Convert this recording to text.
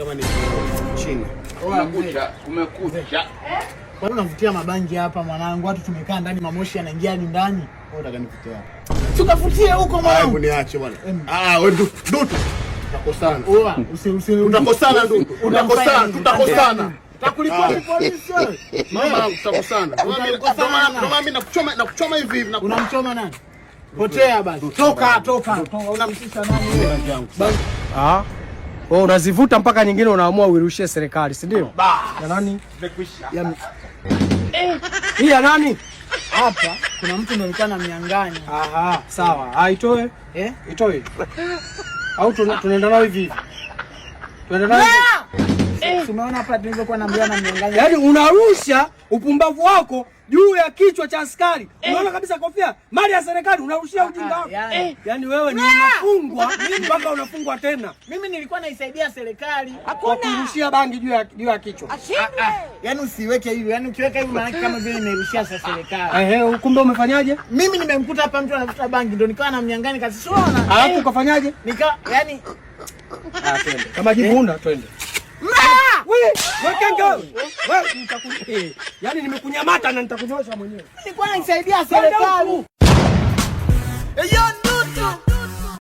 Kama ni chini. Umekuja. Kwa nini unavutia mabangi hapa mwanangu? Watu tumekaa ndani, mamoshi yanaingia hadi ndani. Wewe unataka nivutie hapa? Tukavutie huko mwanangu. Hebu niache bwana. Wewe Dutu. Tutakosana. Utakosana Dutu. Tutakosana. Takulipoti polisi wewe. Mama, tutakosana. Ndio mimi nakuchoma hivi. Unamchoma nani? Potea basi. Toka. Unamtisha nani wewe? Wewe unazivuta mpaka nyingine unaamua uirushie serikali, si ndio? Ya nani? Nimekwisha. Hii ya nani? Hapa kuna mtu anaonekana mnyang'anyi. Aha, sawa. Itoe. Itoe. Au tunaenda nao hivi. Tunaenda nao hivi. Tumeona hapa tulivyokuwa naambiana mnyang'anyi. Yaani unarusha upumbavu wako juu ya kichwa cha askari. Unaona kabisa kofia mali ya serikali unarushia ujinga wako. Yaani wewe ni unafungwa mpaka unafungwa tena. Mimi nilikuwa naisaidia serikali. Kwa kurushia bangi juu ya kichwa. Yaani usiweke hivi. Yaani ukiweka hivi maana kama vile nimerushia serikali. Kumbe umefanyaje? Mimi nimemkuta hapa mtu anavuta bangi ndio nikawa namnyang'ani kazi. Unaona? Alafu ukafanyaje? Yaani twende. Kama jibunda twende. Wewe yaani nimekunyamata na nitakunyosha mwenyewe. Nilikuwa naisaidia serikali. Yo Dutu.